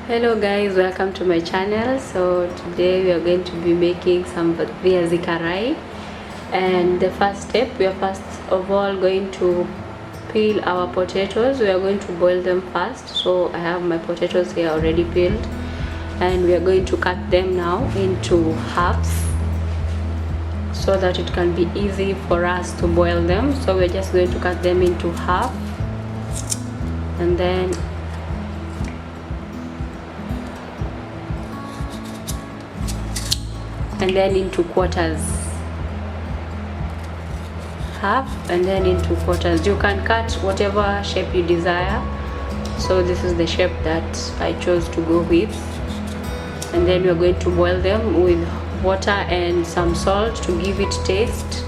Hello guys, welcome to my channel. So today we are going to be making some Viazi Karai, and the first step, we are first of all going to peel our potatoes. We are going to boil them first. So I have my potatoes here already peeled, and we are going to cut them now into halves so that it can be easy for us to boil them. So we're just going to cut them into half, and then into quarters, half and then into quarters. You can cut whatever shape you desire, so this is the shape that I chose to go with. And then we're going to boil them with water and some salt to give it taste.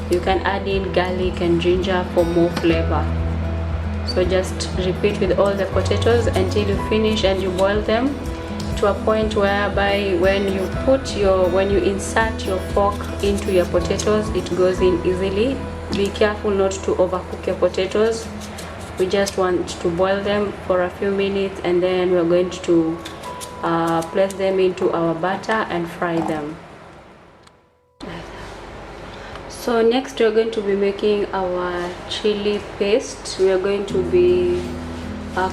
You can add in garlic and ginger for more flavor. So just repeat with all the potatoes until you finish, and you boil them to a point whereby when you insert your fork into your potatoes, it goes in easily. Be careful not to overcook your potatoes. We just want to boil them for a few minutes, and then we're going to place them into our batter and fry them. So next we're going to be making our chili paste. We are going to be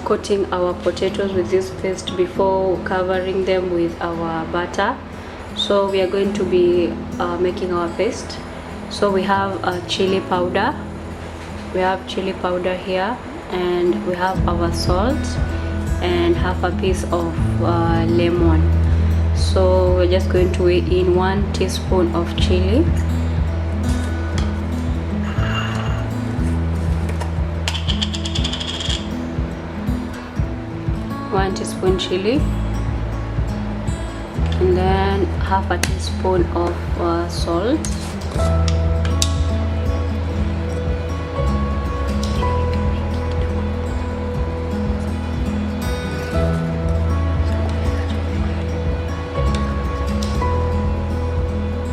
coating our potatoes with this paste before covering them with our batter. So we are going to be making our paste. So we have chili powder. We have chili powder here, and we have our salt and half a piece of lemon. So we're just going to weigh in 1 teaspoon of chili, 1 teaspoon chili, and then half a teaspoon of salt,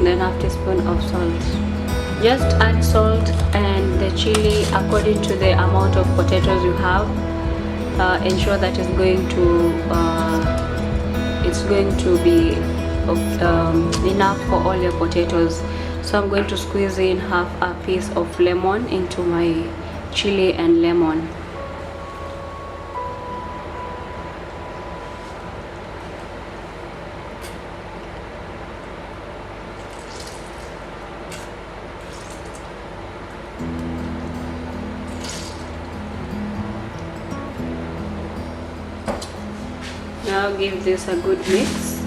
then half teaspoon of salt. Just add salt and the chili according to the amount of potatoes you have. Ensure that it's going to be enough for all your potatoes. So I'm going to squeeze in half a piece of lemon into my chili and lemon. Now give this a good mix.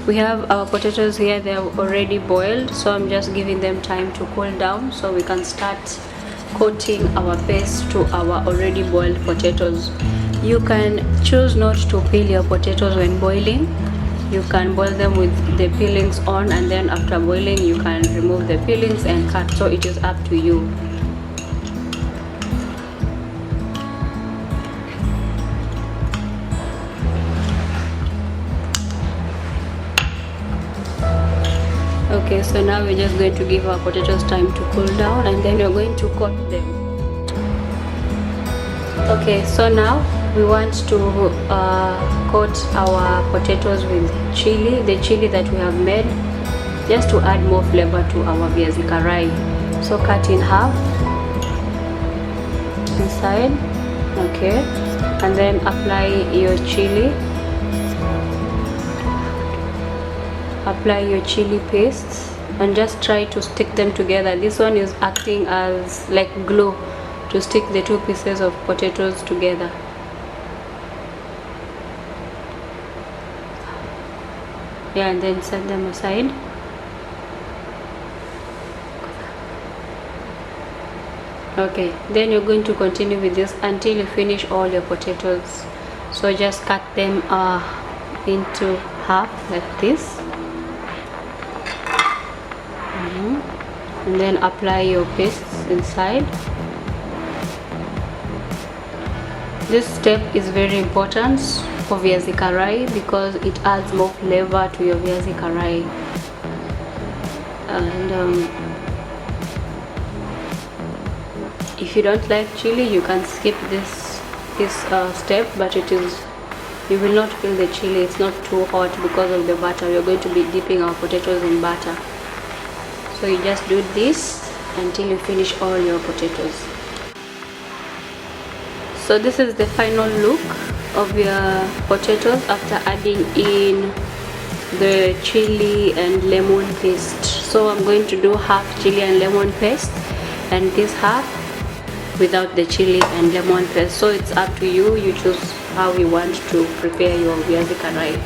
We have our potatoes here, they are already boiled, so I'm just giving them time to cool down so we can start coating our paste to our already boiled potatoes. You can choose not to peel your potatoes when boiling. You can boil them with the peelings on, and then after boiling you can remove the peelings and cut, so it is up to you. Okay, so now we're just going to give our potatoes time to cool down, and then we're going to coat them. Okay, so now we want to coat our potatoes with chili, the chili that we have made, just to add more flavor to our Viazi Karai. So cut in half inside, okay, and then apply your chili. Apply your chili paste and just try to stick them together. This one is acting as like glue to stick the two pieces of potatoes together. Yeah, and then set them aside. Okay, then you're going to continue with this until you finish all your potatoes. So just cut them into half like this. And then apply your paste inside. This step is very important for Viazi Karai because it adds more flavor to your Viazi Karai. And if you don't like chili, you can skip this step, but it is You will not feel the chili, it's not too hot because of the butter. We are going to be dipping our potatoes in butter. So you just do this until you finish all your potatoes. So this is the final look of your potatoes after adding in the chili and lemon paste. So I'm going to do half chili and lemon paste and this half without the chili and lemon paste. So it's up to you, you choose how you want to prepare your viazi karai.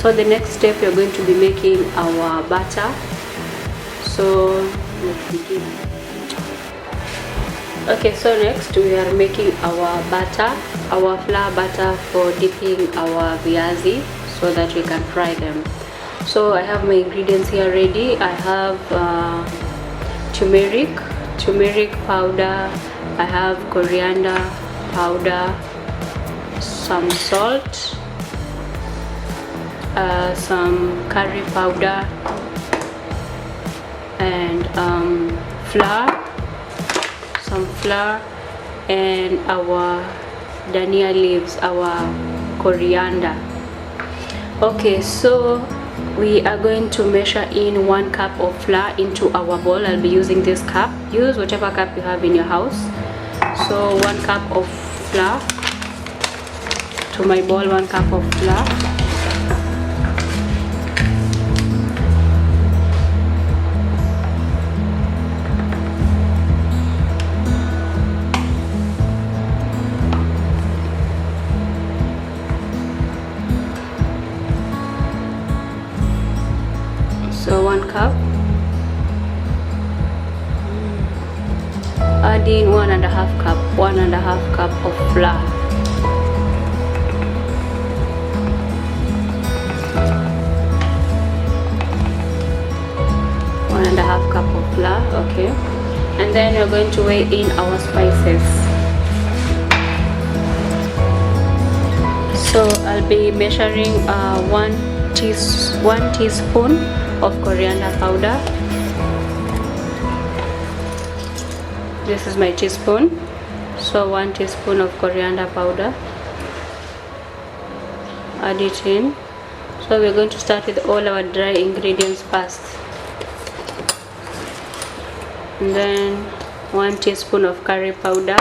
So the next step, you're going to be making our batter. So let's begin. Okay, so next we are making our batter, our flour batter for dipping our viazi so that we can fry them. So I have my ingredients here ready. I have turmeric powder, I have coriander powder, some salt, some curry powder, and some flour, and our dhania leaves, our coriander. Okay, so we are going to measure in 1 cup of flour into our bowl. I'll be using this cup. Use whatever cup you have in your house. So 1 cup of flour to my bowl, 1 cup of flour. So 1 cup, add in 1.5 cup, 1.5 cup of flour. One and a half cup of flour, okay. And then we're going to weigh in our spices. So I'll be measuring 1 teaspoon of coriander powder. This is my teaspoon. So 1 teaspoon of coriander powder. Add it in. So we're going to start with all our dry ingredients first. And then 1 teaspoon of curry powder.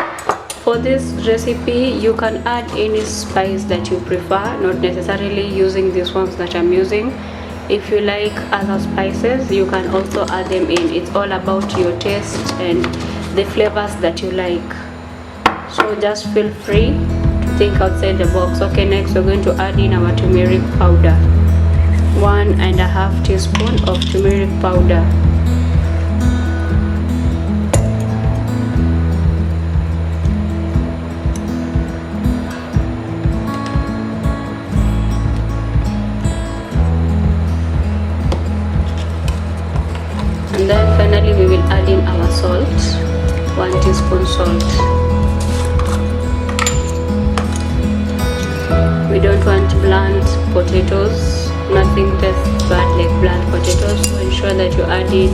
For this recipe, you can add any spice that you prefer, not necessarily using these ones that I'm using. If you like other spices, you can also add them in. It's all about your taste and the flavors that you like. So just feel free to think outside the box. Okay, next we're going to add in our turmeric powder. 1.5 teaspoon of turmeric powder. And then finally we will add in our salt, 1 teaspoon salt. We don't want bland potatoes, nothing tastes bad like bland potatoes, so ensure that you add in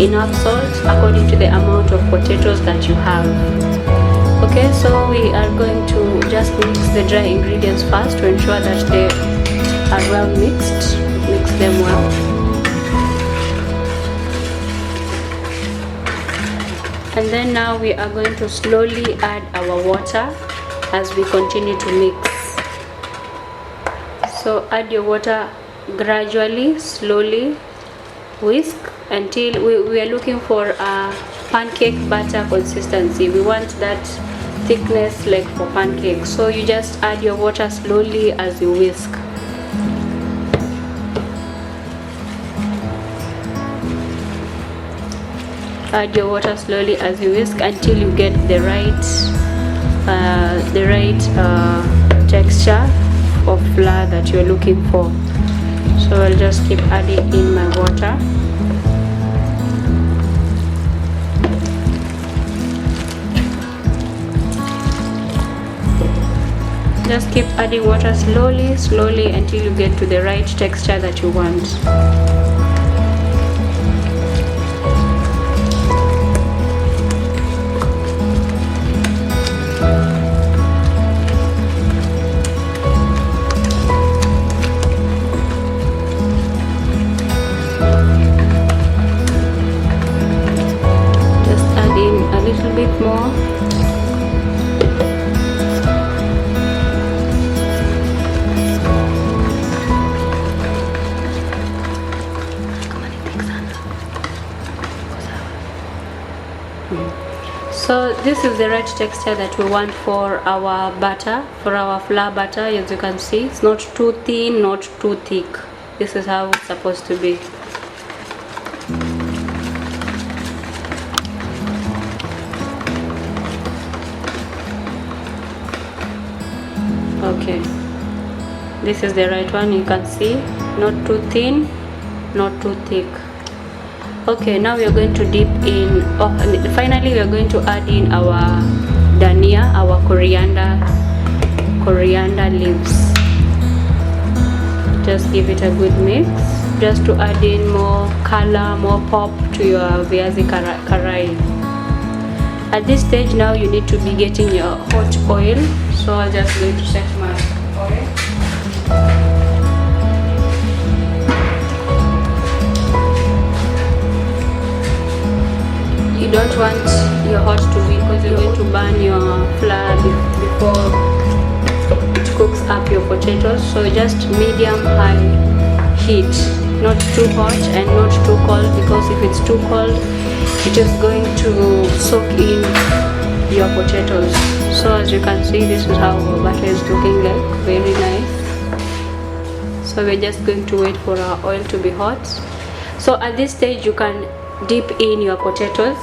enough salt according to the amount of potatoes that you have. Okay, so we are going to just mix the dry ingredients first to ensure that they are well mixed. Mix them well. And then now we are going to slowly add our water as we continue to mix. So add your water gradually, slowly, whisk until we are looking for a pancake batter consistency. We want that thickness like for pancakes. So you just add your water slowly as you whisk. Add your water slowly as you whisk until you get the right texture of flour that you're looking for. So I'll just keep adding in my water. Just keep adding water slowly until you get to the right texture that you want. So this is the right texture that we want for our butter, for our flour butter. As you can see, it's not too thin, not too thick. This is how it's supposed to be. Okay, this is the right one. You can see, not too thin, not too thick. Okay, now we are going to dip in, finally we are going to add in our dhania, our coriander leaves. Just give it a good mix, just to add in more color, more pop to your viazi karai. At this stage now you need to be getting your hot oil, so I'm just going to set my oil. You don't want your hot to be, because you're going to burn your flour before it cooks up your potatoes. So just medium high heat, not too hot and not too cold, because if it's too cold it is going to soak in your potatoes. So as you can see, this is how our butter is looking like, very nice. So we're just going to wait for our oil to be hot. So at this stage you can dip in your potatoes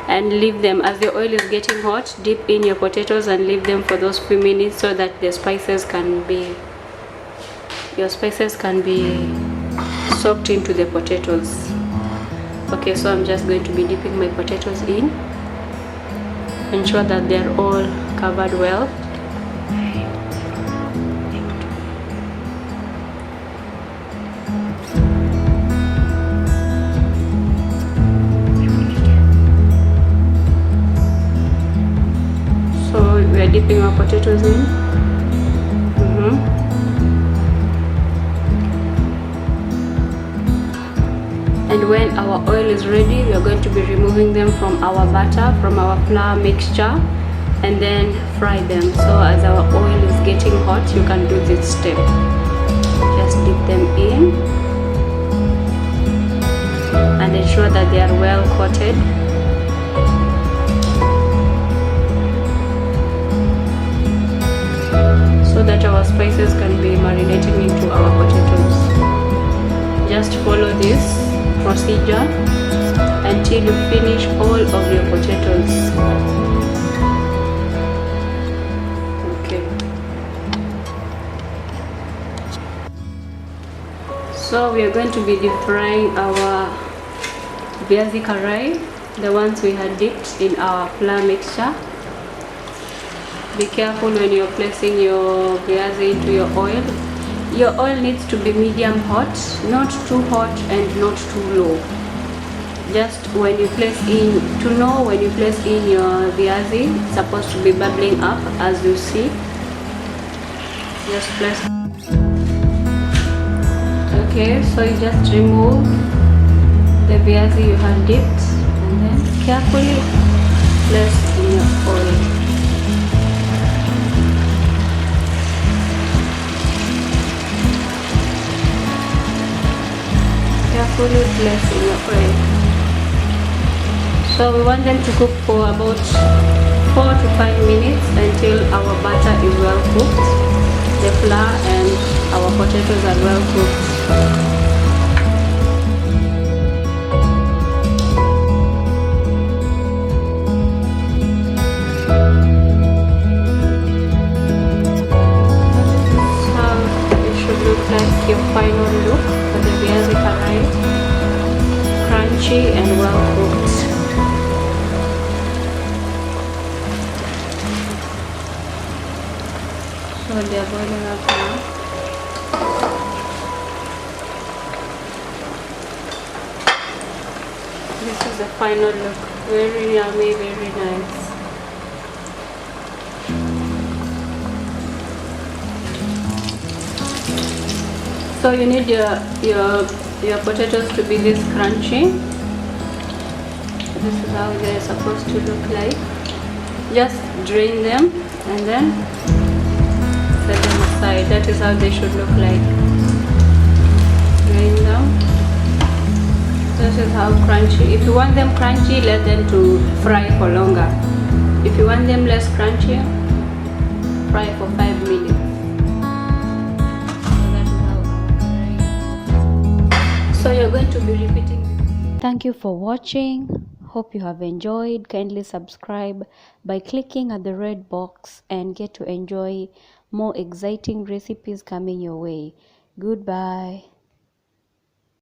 and leave them. As the oil is getting hot, dip in your potatoes and leave them for those few minutes, so that the spices can be, your spices can be soaked into the potatoes. Okay, so I'm just going to be dipping my potatoes in. Ensure that they're all covered well. We are dipping our potatoes in. And when our oil is ready, we are going to be removing them from our butter, from our flour mixture, and then fry them. So as our oil is getting hot, you can do this step. Just dip them in and ensure that they are well coated. So that our spices can be marinating into our potatoes. Just follow this procedure until you finish all of your potatoes. Okay. So we are going to be deep frying our viazi karai, the ones we had dipped in our flour mixture. Be careful when you're placing your viazi into your oil. Your oil needs to be medium hot, not too hot and not too low. Just when you place in, to know when you place in your viazi, it's supposed to be bubbling up, as you see. Just place. Okay, so you just remove the viazi you have dipped and then carefully place in your oil. Carefully place in your oil. So we want them to cook for about 4 to 5 minutes until our butter is well cooked, the flour and our potatoes are well cooked. Like your final look for the viazi karai, crunchy and well cooked. So they are boiling up now. This is the final look. Very yummy, very nice. So you need your potatoes to be this crunchy. This is how they're supposed to look like. Just drain them and then set them aside. That is how they should look like. Drain them. So This is how crunchy. If you want them crunchy, let them to fry for longer. If you want them less crunchy, fry for 5 minutes. So you're going to be repeating. Thank you for watching. Hope you have enjoyed. Kindly subscribe by clicking at the red box and get to enjoy more exciting recipes coming your way. Goodbye.